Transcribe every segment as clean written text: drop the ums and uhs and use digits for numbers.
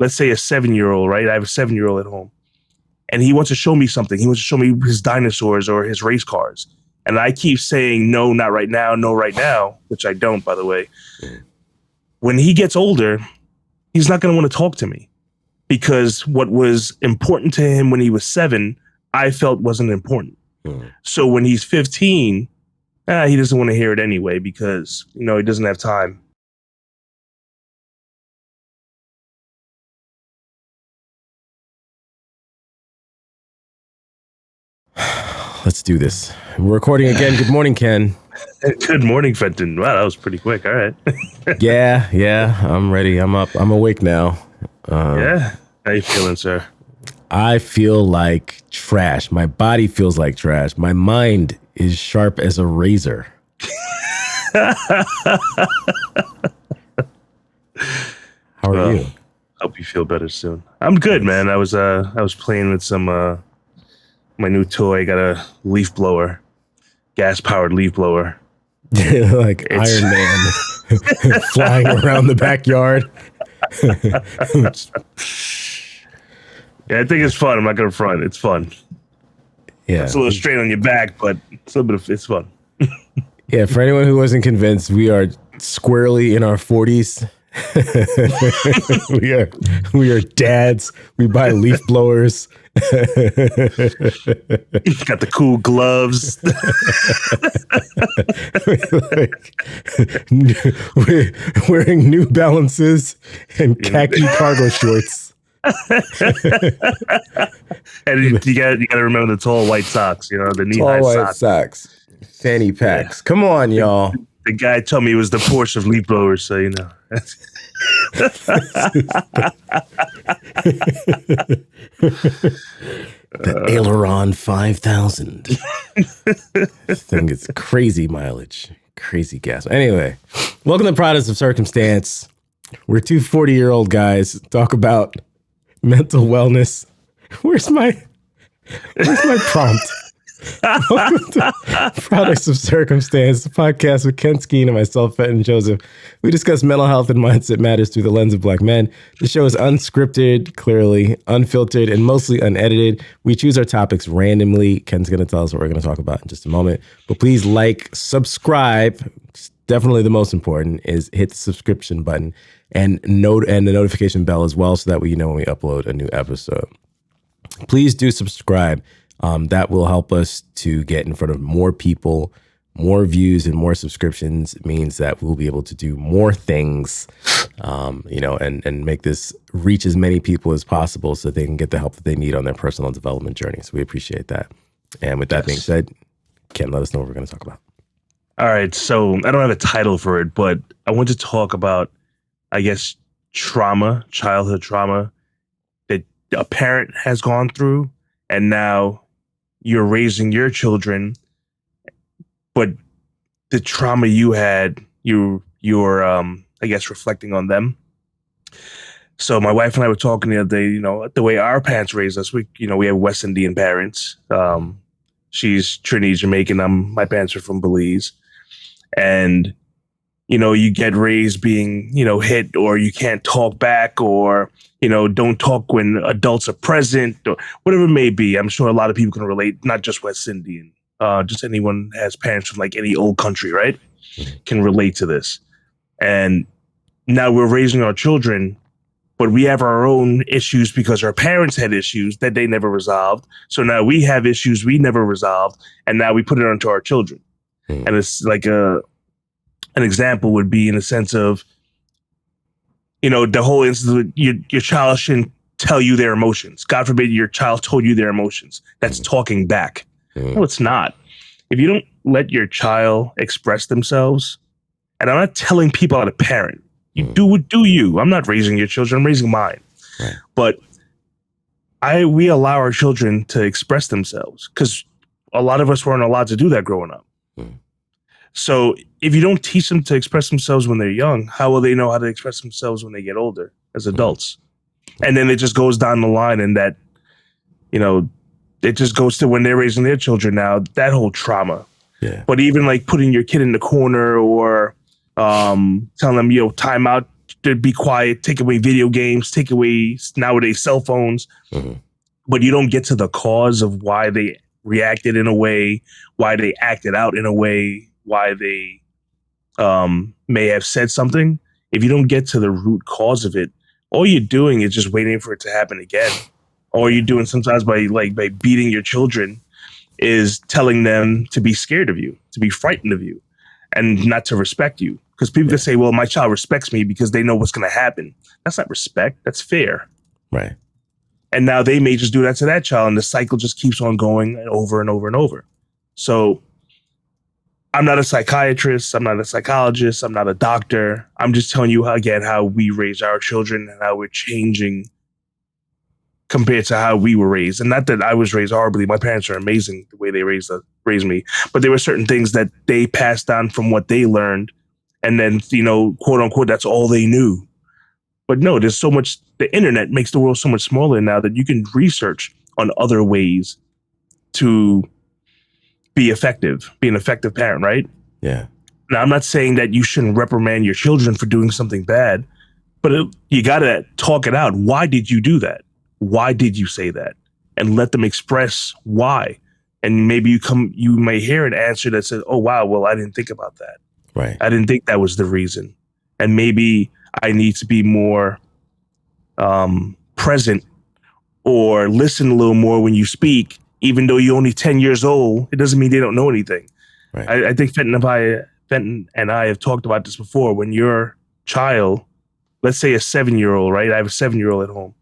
let's say a 7-year-old, right? I have a 7-year-old at home, and he wants to show me something. He wants to show me his dinosaurs or his race cars. And I keep saying, no, not right now, no, right now, which I don't, by the way. When he gets older, he's not going to want to talk to me because what was important to him when he was 7, I felt wasn't important. So when he's 15, he doesn't want to hear it anyway because, he doesn't have time. Let's do this. We're recording again. Good morning, Ken. Good morning, Fenton. Wow, that was pretty quick. All right. Yeah. I'm ready. I'm up. I'm awake now. Yeah. How you feeling, sir? I feel like trash. My body feels like trash. My mind is sharp as a razor. How are you? Hope you feel better soon. I'm good, man. I was playing with some my new toy. I got a leaf blower, gas powered leaf blower. Like Iron Man flying around the backyard. Yeah, I think it's fun. I'm not gonna front. It's fun. Yeah, it's a little strain on your back, but it's a little bit it's fun. Yeah, for anyone who wasn't convinced, we are squarely in our 40s. we are dads. We buy leaf blowers. Got the cool gloves. We're wearing New Balances and khaki cargo shorts. And you got to remember the tall white socks. The knee-high socks. Fanny packs. Yeah. Come on, y'all. The guy told me it was the Porsche of leaf blowers, so The Aileron 5000. This thing is crazy mileage, crazy gas. Anyway, welcome to Products of Circumstance. We're two 40-year-old guys talk about mental wellness. Where's my prompt? Welcome to Products of Circumstance, the podcast with Ken Skeen and myself, Fenton Joseph. We discuss mental health and mindset matters through the lens of Black men. The show is unscripted, clearly, unfiltered, and mostly unedited. We choose our topics randomly. Ken's going to tell us what we're going to talk about in just a moment. But please subscribe. It's definitely the most important is hit the subscription button and the notification bell as well so that we know when we upload a new episode. Please do subscribe. That will help us to get in front of more people. More views and more subscriptions means that we'll be able to do more things, and make this reach as many people as possible so they can get the help that they need on their personal development journey. So we appreciate that. And with that being said, Ken, let us know what we're going to talk about. All right. So I don't have a title for it, but I want to talk about, I guess, trauma, childhood trauma that a parent has gone through, and now you're raising your children, but the trauma you had, you're I guess reflecting on them. So my wife and I were talking the other day, the way our parents raised us, we have West Indian parents. She's Trinity Jamaican. My parents are from Belize. And, you get raised being, hit, or you can't talk back, or, don't talk when adults are present, or whatever it may be. I'm sure a lot of people can relate, not just West Indian, just anyone has parents from like any old country, right? Can relate to this. And now we're raising our children, but we have our own issues because our parents had issues that they never resolved. So now we have issues we never resolved, and now we put it onto our children. And it's like an example would be in the sense of, the whole instance, your child shouldn't tell you their emotions. God forbid your child told you their emotions. That's talking back. No, it's not. If you don't let your child express themselves, and I'm not telling people how to parent. You do you. I'm not raising your children. I'm raising mine. Right. But we allow our children to express themselves because a lot of us weren't allowed to do that growing up. So if you don't teach them to express themselves when they're young, how will they know how to express themselves when they get older as adults? And then it just goes down the line, and that, it just goes to when they're raising their children now, that whole trauma. Yeah. But even like putting your kid in the corner or telling them, time out, to be quiet, take away video games, take away nowadays cell phones, but you don't get to the cause of why they reacted in a way, why they acted out in a way, why they may have said something. If you don't get to the root cause of it, all you're doing is just waiting for it to happen again. All you're doing sometimes by beating your children is telling them to be scared of you, to be frightened of you, and not to respect you. Because people can say, well, my child respects me because they know what's going to happen. That's not respect. That's fear. Right. And now they may just do that to that child, and the cycle just keeps on going over and over and over. So I'm not a psychiatrist. I'm not a psychologist. I'm not a doctor. I'm just telling you, how we raise our children and how we're changing compared to how we were raised. And not that I was raised horribly. My parents are amazing the way they raised me. But there were certain things that they passed on from what they learned. And then, quote unquote, that's all they knew. But no, there's so much. The internet makes the world so much smaller now that you can research on other ways to be an effective parent, right? Yeah. Now, I'm not saying that you shouldn't reprimand your children for doing something bad, but you got to talk it out. Why did you do that? Why did you say that? And let them express why. And maybe you may hear an answer that says, oh, wow, well, I didn't think about that. Right. I didn't think that was the reason. And maybe I need to be more present or listen a little more when you speak, even though you're only 10 years old. It doesn't mean they don't know anything. Right. I think Fenton and I have talked about this before. When your child, let's say a 7-year-old, right? I have a 7-year-old at home,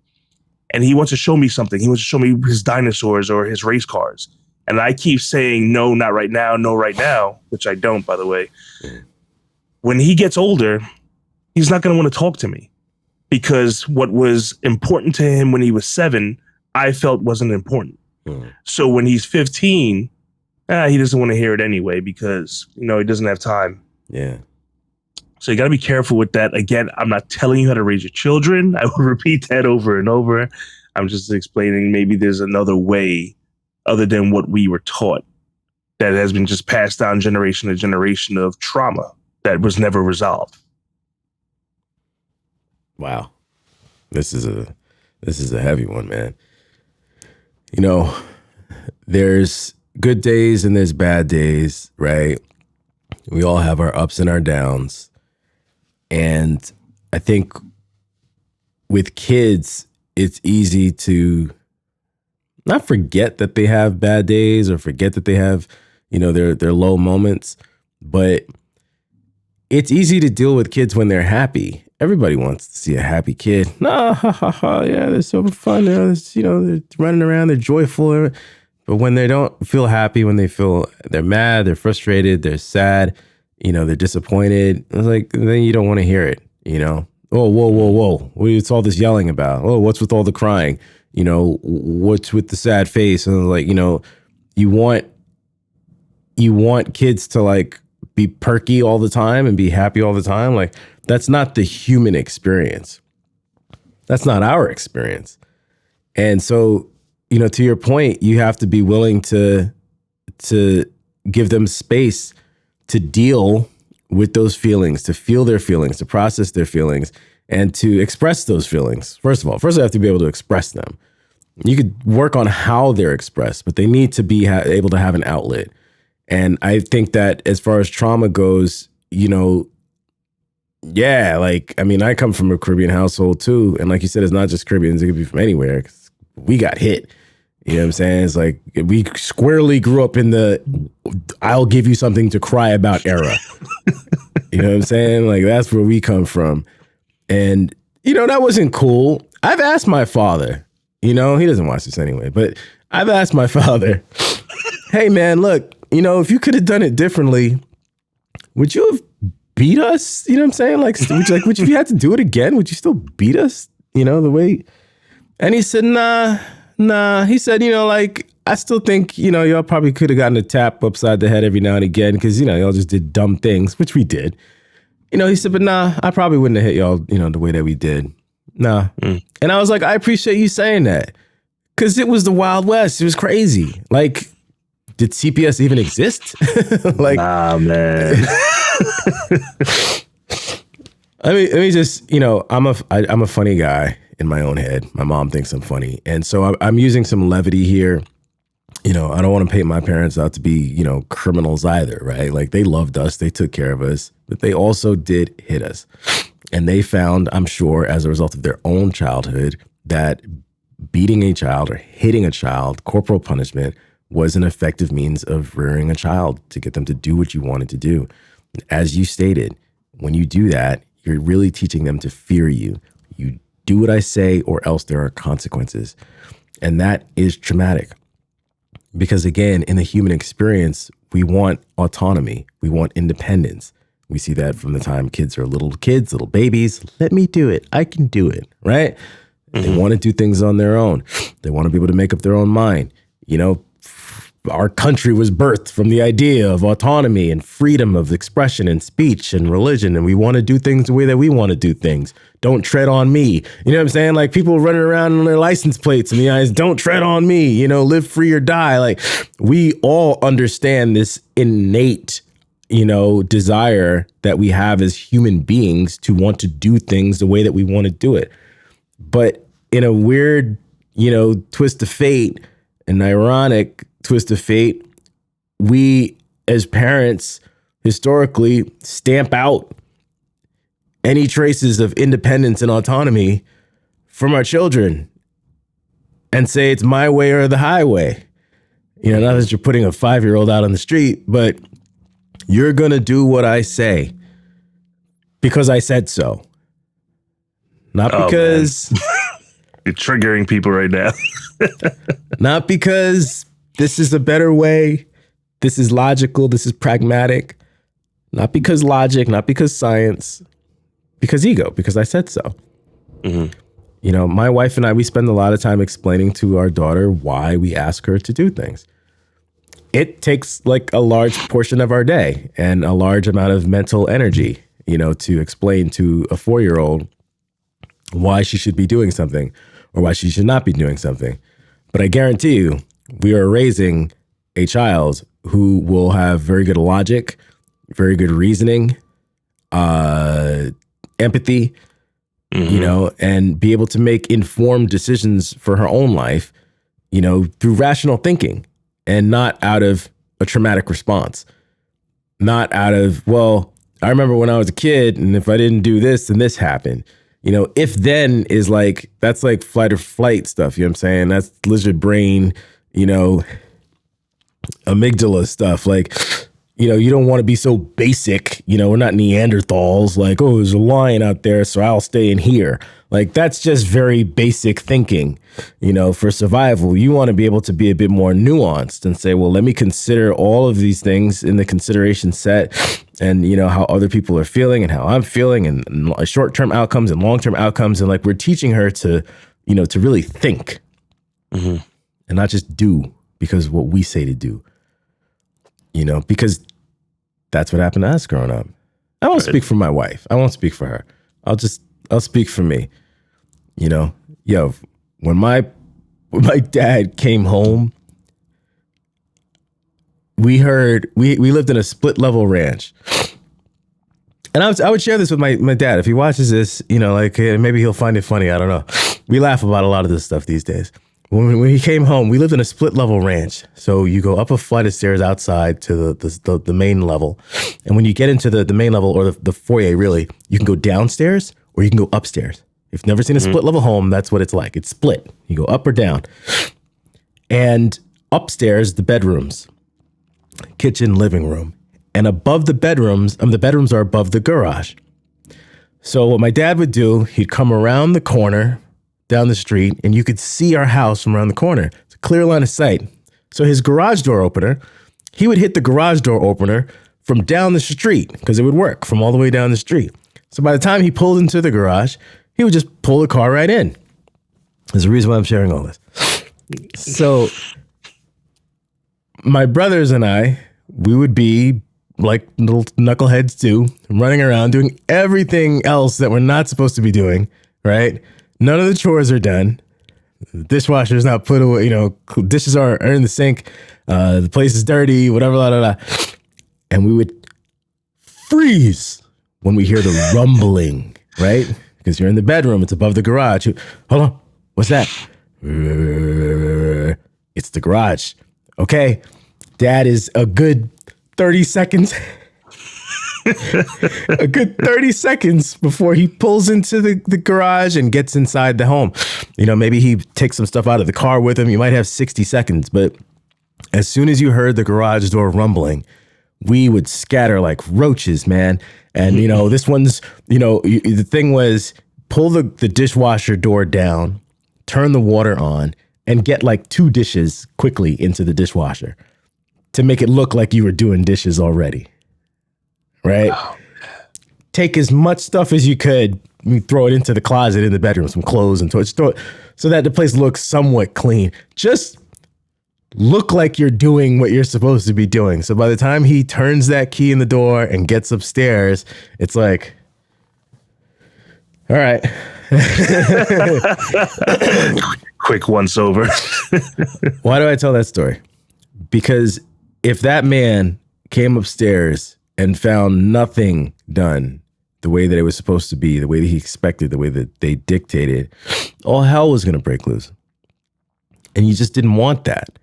and he wants to show me something. He wants to show me his dinosaurs or his race cars. And I keep saying, no, not right now, no, right now, which I don't, by the way. When he gets older, he's not going to want to talk to me because what was important to him when he was 7, I felt wasn't important. So when he's 15, he doesn't want to hear it anyway because, he doesn't have time. Yeah. So you got to be careful with that. Again, I'm not telling you how to raise your children. I will repeat that over and over. I'm just explaining maybe there's another way other than what we were taught that has been just passed down generation to generation of trauma that was never resolved. Wow. This is a heavy one, man. There's good days and there's bad days, right? We all have our ups and our downs. And I think with kids, it's easy to not forget that they have bad days or forget that they have, their low moments, but it's easy to deal with kids when they're happy. Everybody wants to see a happy kid. No, ha, ha, ha, yeah, they're so fun. They're running around, they're joyful. But when they don't feel happy, when they're mad, they're frustrated, they're sad, they're disappointed, it's like, then you don't want to hear it, Oh, whoa. What's all this yelling about? Oh, what's with all the crying? What's with the sad face? And you want kids to be perky all the time and be happy all the time. That's not the human experience. That's not our experience. And so, to your point, you have to be willing to give them space to deal with those feelings, to feel their feelings, to process their feelings, and to express those feelings. First they have to be able to express them. You could work on how they're expressed, but they need to be able to have an outlet. And I think that as far as trauma goes, I come from a Caribbean household too. And like you said, it's not just Caribbeans, it could be from anywhere. We got hit. You know what I'm saying? It's like we squarely grew up in the I'll give you something to cry about era. You know what I'm saying? That's where we come from. And, that wasn't cool. I've asked my father, he doesn't watch this anyway, but I've asked my father, hey, man, look, if you could have done it differently, would you have beat us? You know what I'm saying? Would you, if you had to do it again, would you still beat us? The way? And he said, nah. He said, I still think, y'all probably could have gotten a tap upside the head every now and again because, y'all just did dumb things, which we did. He said, but nah, I probably wouldn't have hit y'all, the way that we did. Nah. And I was like, I appreciate you saying that because it was the Wild West. It was crazy. Did CPS even exist? Nah, man. Let me just, I'm a funny guy in my own head. My mom thinks I'm funny. And so I'm using some levity here. I don't want to paint my parents out to be, criminals either, right? Like they loved us, they took care of us, but they also did hit us. And they found, I'm sure, as a result of their own childhood, that beating a child or hitting a child, corporal punishment, was an effective means of rearing a child to get them to do what you wanted to do. As you stated, when you do that, you're really teaching them to fear you. You do what I say or else there are consequences. And that is traumatic. Because again, in the human experience, we want autonomy. We want independence. We see that from the time kids are little kids, little babies. Let me do it. I can do it, right? Mm-hmm. They want to do things on their own. They want to be able to make up their own mind. Our country was birthed from the idea of autonomy and freedom of expression and speech and religion. And we want to do things the way that we want to do things. Don't tread on me. You know what I'm saying? Like people running around on their license plates in the eyes, don't tread on me, live free or die. Like we all understand this innate, desire that we have as human beings to want to do things the way that we want to do it. But in a weird, twist of fate, an ironic twist of fate, we as parents historically stamp out any traces of independence and autonomy from our children and say it's my way or the highway. Not that you're putting a 5-year-old out on the street, but you're going to do what I say because I said so. Not because you're triggering people right now. Not because this is a better way. This is logical. This is pragmatic. Not because logic, not because science, because ego, because I said so. Mm-hmm. My wife and I, we spend a lot of time explaining to our daughter why we ask her to do things. It takes like a large portion of our day and a large amount of mental energy, to explain to a 4-year-old why she should be doing something or why she should not be doing something. But I guarantee you, we are raising a child who will have very good logic, very good reasoning, empathy, and be able to make informed decisions for her own life, through rational thinking and not out of a traumatic response. Not out of, well, I remember when I was a kid and if I didn't do this, then this happened. If then is like, that's like flight or flight stuff. You know what I'm saying? That's lizard brain, amygdala stuff. Like, you don't want to be so basic. We're not Neanderthals. Like, oh, there's a lion out there, so I'll stay in here. Like, that's just very basic thinking. For survival, you want to be able to be a bit more nuanced and say, well, let me consider all of these things in the consideration set and, how other people are feeling and how I'm feeling and short-term outcomes and long-term outcomes. And like, we're teaching her to, to really think and not just do because what we say to do, because that's what happened to us growing up. I won't speak for my wife. I won't speak for her. I'll speak for me. When my dad came home, we lived in a split level ranch. And I would share this with my dad. If he watches this, maybe he'll find it funny. I don't know. We laugh about a lot of this stuff these days. When he came home, we lived in a split level ranch. So you go up a flight of stairs outside to the main level. And when you get into the main level or the foyer, really, you can go downstairs or you can go upstairs. If you've never seen a split level home, that's what it's like. It's split. You go up or down. And upstairs, the bedrooms, kitchen, living room. And above the bedrooms are above the garage. So what my dad would do, he'd come around the corner down the street and you could see our house from around the corner. It's a clear line of sight. So his garage door opener, he would hit the garage door opener from down the street because it would work from all the way down the street. So by the time he pulled into the garage, he would just pull the car right in. There's a reason why I'm sharing all this. So my brothers and I, we would be like little knuckleheads do, running around doing everything else that we're not supposed to be doing, right? None of the chores are done. The dishwasher is not put away, dishes are in the sink. The place is dirty, whatever, blah, blah, blah. And we would freeze. when we hear the rumbling, right? Because you're in the bedroom, it's above the garage. Hold on, what's that? It's the garage. Okay, Dad is a good 30 seconds. A good 30 seconds before he pulls into the garage and gets inside the home. You know, maybe he takes some stuff out of the car with him. You might have 60 seconds, but as soon as you heard the garage door rumbling, we would scatter like roaches, man. And, you know, this one's, you know, the thing was pull the dishwasher door down, turn the water on, and get like 2 dishes quickly into the dishwasher to make it look like you were doing dishes already. Right? Oh. Take as much stuff as you could, you throw it into the closet in the bedroom, some clothes and toys, throw it so that the place looks somewhat clean. Just look like you're doing what you're supposed to be doing. So by the time he turns that key in the door and gets upstairs, it's like, all right. Quick once over. Why do I tell that story? Because if that man came upstairs and found nothing done the way that it was supposed to be, the way that he expected, the way that they dictated, all hell was going to break loose. And you just didn't want that.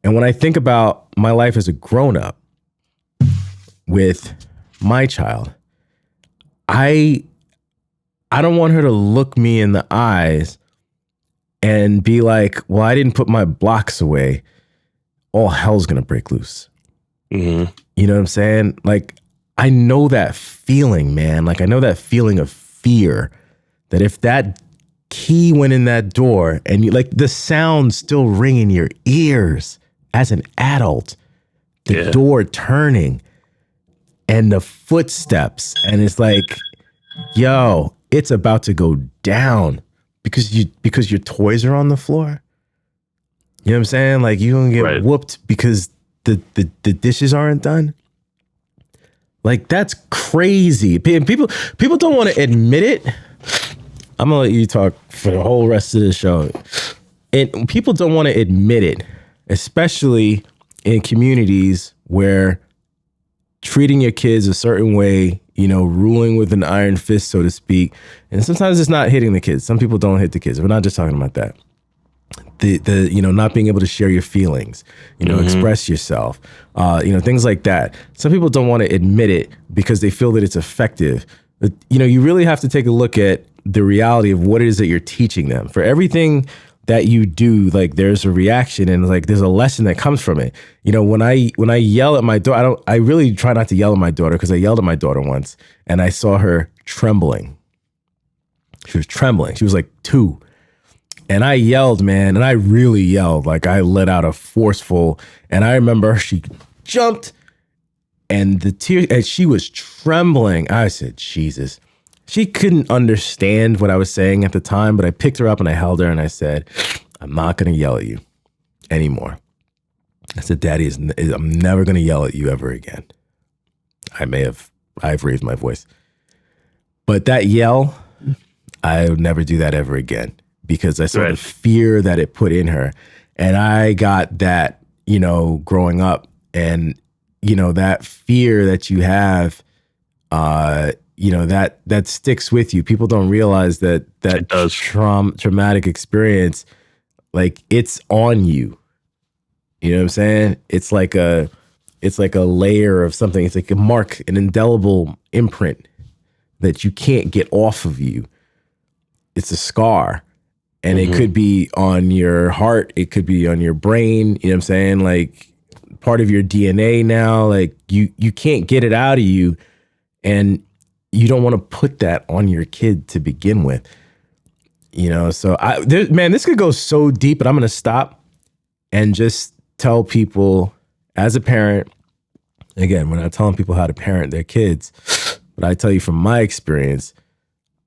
And when I think about my life as a grown-up with my child, I don't want her to look me in the eyes and be like, well, I didn't put my blocks away. All hell's going to break loose. Mm-hmm. You know what I'm saying? Like, I know that feeling, man. Like, I know that feeling of fear that if that key went in that door and you, like, the sound still ring in your ears as an adult, the door turning and the footsteps. And it's like, yo, it's about to go down because your toys are on the floor. You know what I'm saying? Like, you're going to get whooped because the dishes aren't done. Like, that's crazy. People don't want to admit it. I'm gonna let you talk for the whole rest of the show. And people don't want to admit it, especially in communities where treating your kids a certain way, you know, ruling with an iron fist, so to speak. And sometimes it's not hitting the kids. Some people don't hit the kids. We're not just talking about that. The you know, not being able to share your feelings, you know, express yourself, you know, things like that. Some people don't want to admit it because they feel that it's effective. But, you know, you really have to take a look at the reality of what it is that you're teaching them. For everything that you do, like, there's a reaction and like there's a lesson that comes from it. You know, when I yell at my daughter, I really try not to yell at my daughter because I yelled at my daughter once and I saw her trembling. She was trembling. She was like 2. And I yelled, man, and I really yelled. Like, I let out a forceful, and I remember she jumped and the tears, and she was trembling. I said, Jesus. She couldn't understand what I was saying at the time, but I picked her up and I held her and I said, I'm not going to yell at you anymore. I said, Daddy, I'm never going to yell at you ever again. I've raised my voice. But that yell, I would never do that ever again. Because I saw the fear that it put in her. And I got that, you know, growing up. And, you know, that fear that you have, you know, that sticks with you. People don't realize that traumatic experience, like, it's on you. You know what I'm saying? It's like a layer of something. It's like a mark, an indelible imprint that you can't get off of you. It's a scar. And it could be on your heart. It could be on your brain. You know what I'm saying? Like, part of your DNA now. Like, you can't get it out of you. And you don't want to put that on your kid to begin with. You know, so man, this could go so deep, but I'm going to stop and just tell people, as a parent, again, we're not telling people how to parent their kids, but I tell you from my experience,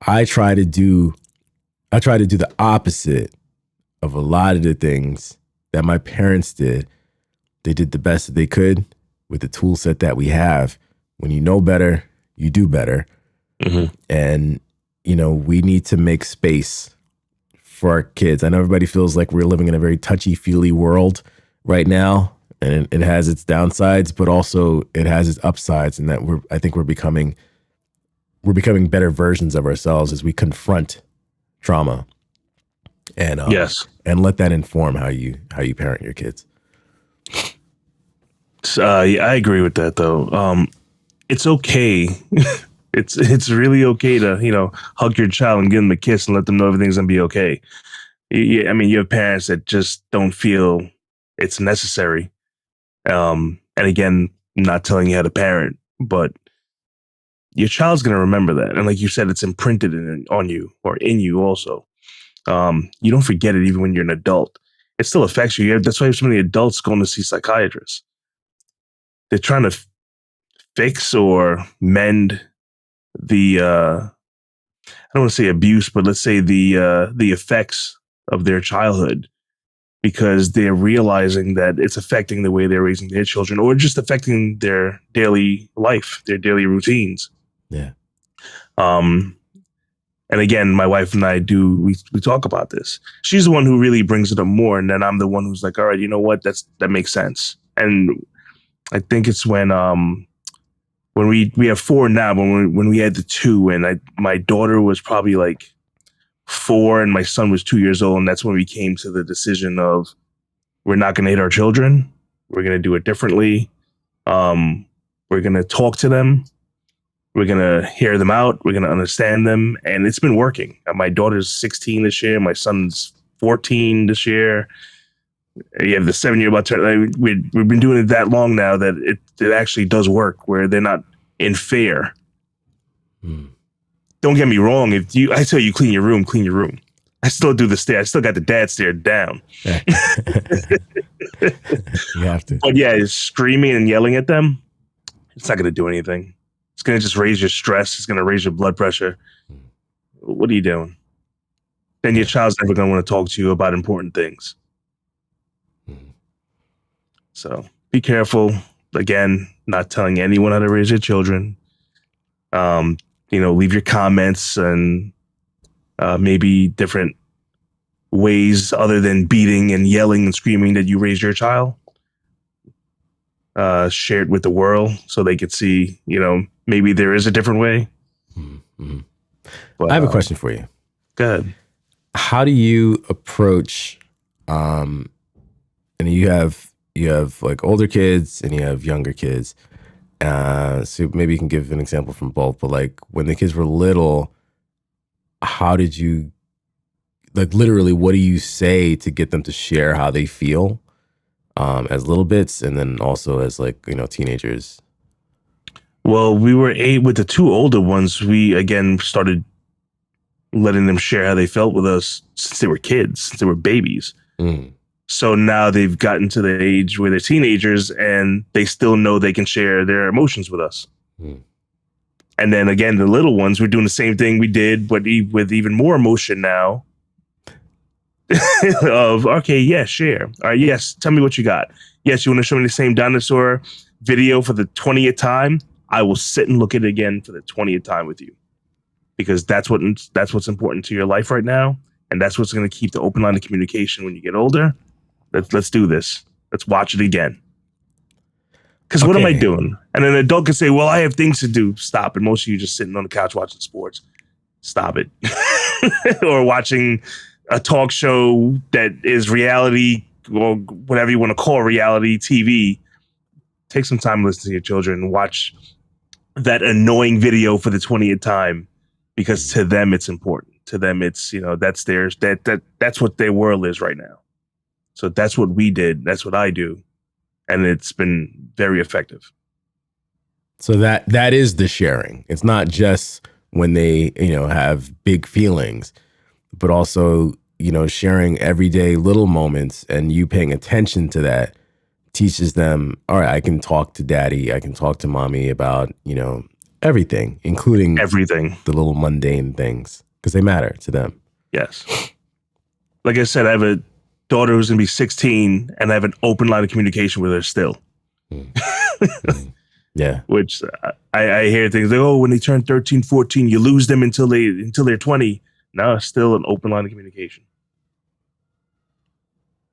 I try to do the opposite of a lot of the things that my parents did. They did the best that they could with the tool set that we have. When you know better, you do better. And, you know, we need to make space for our kids. I know everybody feels like we're living in a very touchy-feely world right now, and it has its downsides, but also it has its upsides, and that I think we're becoming we're becoming better versions of ourselves as we confront trauma and Yes. and let that inform how you parent your kids. Yeah, I agree with that though. It's okay. It's really okay to hug your child and give them a kiss and let them know everything's gonna be okay. I mean, you have parents that just don't feel it's necessary. And again, not telling you how to parent, but your child's gonna remember that, and like you said, it's imprinted on you or in you also. You don't forget it even when you're an adult. It still affects you. That's why so many adults going to see psychiatrists. They're trying to fix or mend the I don't want to say abuse, but let's say the effects of their childhood, because they're realizing that it's affecting the way they're raising their children, or just affecting their daily life, their daily routines. Yeah. And again, my wife and I we talk about this. She's the one who really brings it up more, and then I'm the one who's like, all right, you know what? That makes sense. And I think it's when we have four now, but when we had the two, and my daughter was probably like 4 and my son was 2 years old, and that's when we came to the decision of we're not going to hit our children. We're going to do it differently. We're going to talk to them. We're going to hear them out. We're going to understand them. And it's been working. My daughter's 16 this year. My son's 14 this year. You have the 7-year about to, we've been doing it that long now that it actually does work, where they're not in fear. Don't get me wrong. I tell you clean your room, clean your room. I still do the stare. I still got the dad stare down. You have to. But yeah, screaming and yelling at them, it's not going to do anything. It's going to just raise your stress. It's going to raise your blood pressure. What are you doing? Then your child's never going to want to talk to you about important things. So be careful. Again, not telling anyone how to raise your children. Leave your comments and maybe different ways other than beating and yelling and screaming that you raise your child. Share it with the world so they could see, maybe there is a different way. Mm-hmm. But, I have a question for you. Go ahead. How do you approach, and you have like older kids and you have younger kids. So maybe you can give an example from both, but like when the kids were little, how did you, like literally, what do you say to get them to share how they feel as little bits, and then also as like, teenagers? Well, we were with the two older ones. We again started letting them share how they felt with us since they were kids, since they were babies. So now they've gotten to the age where they're teenagers and they still know they can share their emotions with us. And then again, the little ones, we're doing the same thing we did, but with even more emotion now. Of, okay, yes, share. All right, yes, tell me what you got. Yes, you want to show me the same dinosaur video for the 20th time? I will sit and look at it again for the 20th time with you, because that's what's important to your life right now, and that's what's going to keep the open line of communication when you get older. Let's do this. Let's watch it again. Because what am I doing? And an adult can say, well, I have things to do. Stop it. Most of you just sitting on the couch watching sports. Stop it. Or watching a talk show that is reality, or whatever you want to call reality TV. Take some time to listen to your children and watch that annoying video for the 20th time, because to them it's important. To them it's, that's theirs. That's what their world is right now. So that's what we did. That's what I do. And it's been very effective. So that is the sharing. It's not just when they, have big feelings, but also, sharing everyday little moments, and you paying attention to that teaches them, all right, I can talk to daddy, I can talk to mommy about, everything, including everything, the little mundane things, because they matter to them. Yes. Like I said, I have a daughter who's going to be 16, and I have an open line of communication with her still. Yeah. Which I hear things like, oh, when they turn 13, 14, you lose them until they're 20. No, still an open line of communication.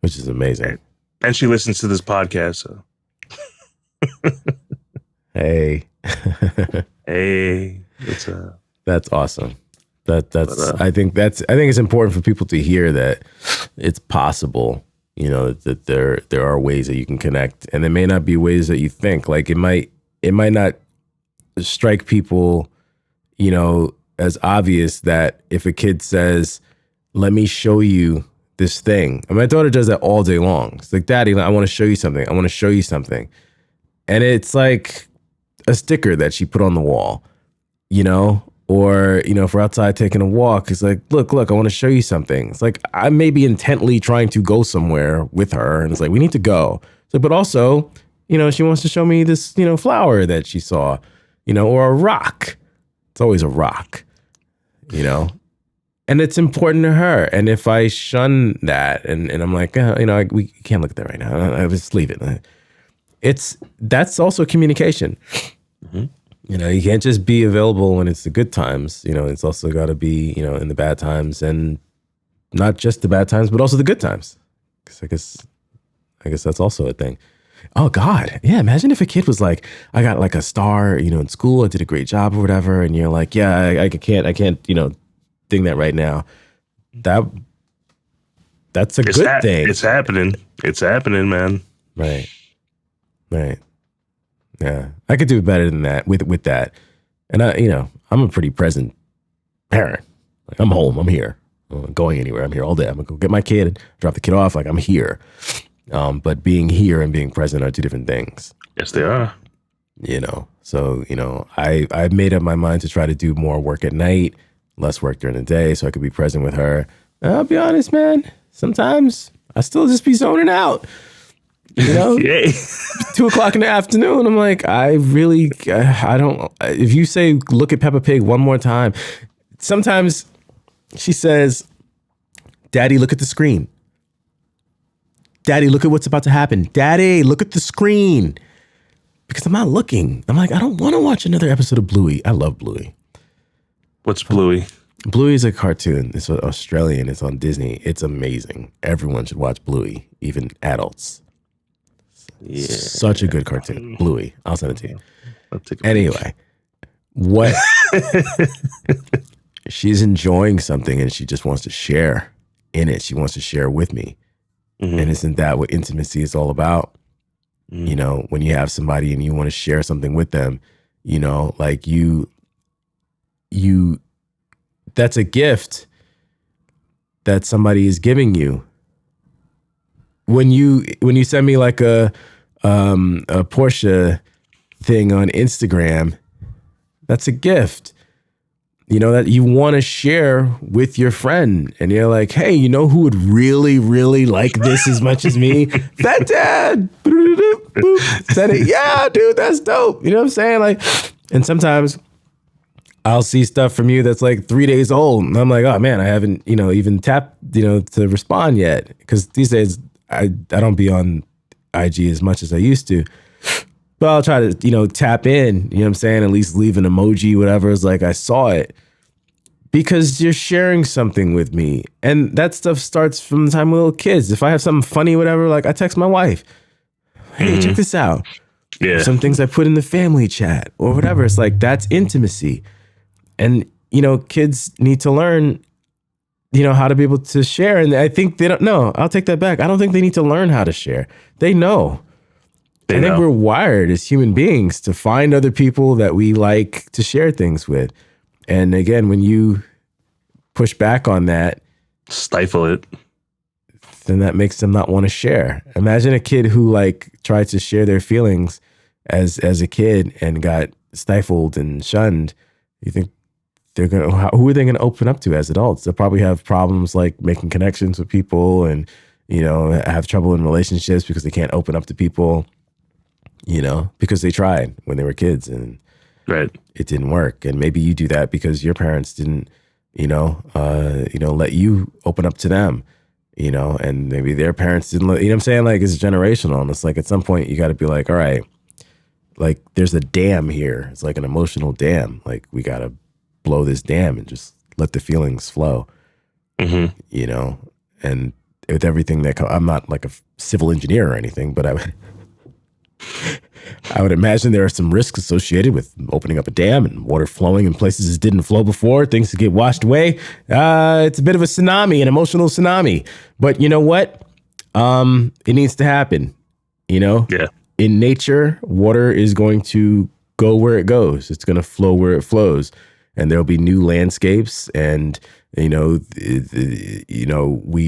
Which is amazing. And she listens to this podcast, so. Hey. Hey. It's That's awesome. That's But, I think it's important for people to hear that it's possible, that there are ways that you can connect, and there may not be ways that you think. Like it might not strike people, as obvious that if a kid says, "Let me show you this thing." And my daughter does that all day long. It's like, "Daddy, I want to show you something. I want to show you something." And it's like a sticker that she put on the wall, or, if we're outside taking a walk, it's like, look, I want to show you something. It's like, I may be intently trying to go somewhere with her. And it's like, we need to go. So, but also, she wants to show me this, flower that she saw, or a rock. It's always a rock, and it's important to her. And if I shun that and I'm like, we can't look at that right now. I just leave it. That's also communication. Mm-hmm. You can't just be available when it's the good times. It's also got to be, in the bad times, and not just the bad times, but also the good times. Because I guess that's also a thing. Oh God, yeah. Imagine if a kid was like, I got like a star, in school. I did a great job or whatever, and you're like, yeah, I can't, ding that right now. That's a good thing. It's happening. It's happening, man. Right. Yeah, I could do better than that with that. And I'm a pretty present parent. Like, I'm home. I'm here. I'm not going anywhere. I'm here all day. I'm gonna go get my kid, drop the kid off. Like, I'm here. But being here and being present are two different things. Yes, they are. So I've made up my mind to try to do more work at night, less work during the day, so I could be present with her. And I'll be honest, man. Sometimes I still just be zoning out. Yay. 2:00 in the afternoon. I'm like, I don't, if you say, look at Peppa Pig one more time, sometimes she says, Daddy, look at the screen. Daddy, look at what's about to happen. Daddy, look at the screen. Because I'm not looking. I'm like, I don't want to watch another episode of Bluey. I love Bluey. What's Bluey? Bluey is a cartoon. It's Australian. It's on Disney. It's amazing. Everyone should watch Bluey, even adults. Yeah. Such a good cartoon. Bluey. I'll send it to you. Anyway, what she's enjoying something and she just wants to share in it. She wants to share with me. Mm-hmm. And isn't that what intimacy is all about? Mm-hmm. When you have somebody and you want to share something with them, like you that's a gift that somebody is giving you. When you send me like a Porsche thing on Instagram, that's a gift, that you want to share with your friend. And you're like, hey, who would really, really like this as much as me? Fenton! Said it. Yeah, dude, that's dope. You know what I'm saying? Like, and sometimes I'll see stuff from you that's like 3 days old. And I'm like, oh man, I haven't, even tapped, to respond yet. Because these days, I don't be on IG as much as I used to, but I'll try to, tap in, you know what I'm saying? At least leave an emoji, whatever. It's like, I saw it because you're sharing something with me. And that stuff starts from the time we're little kids. If I have something funny, whatever, like I text my wife, hey, check this out. Yeah. Some things I put in the family chat or whatever. It's like, that's intimacy. And, kids need to learn how to be able to share. And I think they don't know. I'll take that back. I don't think they need to learn how to share. They know. I think we're wired as human beings to find other people that we like to share things with. And again, when you push back on that, stifle it, then that makes them not want to share. Imagine a kid who tried to share their feelings as a kid and got stifled and shunned. You think who are they gonna open up to as adults? They'll probably have problems like making connections with people and, have trouble in relationships because they can't open up to people, because they tried when they were kids and it didn't work. And maybe you do that because your parents didn't, let you open up to them, and maybe their parents didn't let, I'm saying? Like, it's generational. And it's like, at some point you got to be like, all right, like there's a dam here. It's like an emotional dam. Like, we got to blow this dam and just let the feelings flow, and with everything that I'm not like a civil engineer or anything, but I would imagine there are some risks associated with opening up a dam and water flowing in places it didn't flow before, things to get washed away. It's a bit of a tsunami, an emotional tsunami. But you know what? It needs to happen. Yeah. In nature, water is going to go where it goes. It's going to flow where it flows. And there'll be new landscapes. And, we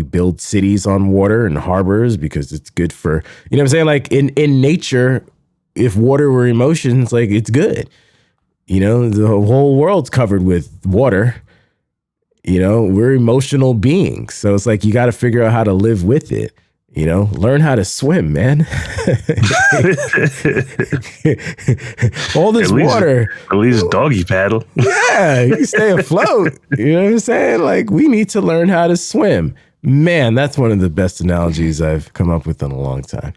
build cities on water and harbors because it's good for, what I'm saying? Like in nature, if water were emotions, like it's good. The whole world's covered with water. We're emotional beings. So it's like you got to figure out how to live with it. Learn how to swim, man. All this water. At least doggy paddle. Yeah, you can stay afloat. You know what I'm saying? Like, we need to learn how to swim. Man, that's one of the best analogies I've come up with in a long time.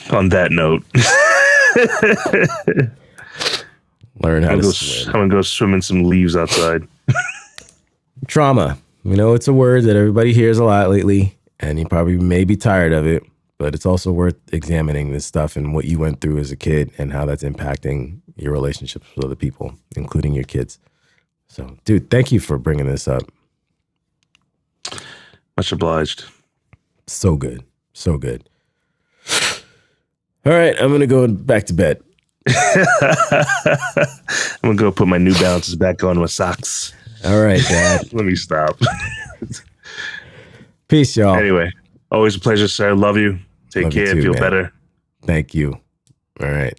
On that note. Learn how to swim. I'm going to go swim in some leaves outside. Trauma. It's a word that everybody hears a lot lately, and you probably may be tired of it, but it's also worth examining this stuff and what you went through as a kid and how that's impacting your relationships with other people, including your kids. So, dude, thank you for bringing this up. Much obliged. So good. So good. All right, I'm going to go back to bed. I'm going to go put my New Balances back on with socks. All right, Dad. Let me stop. Peace, y'all. Anyway, always a pleasure, sir. Love you. Take care. You too, Feel man. better. Thank you. All right.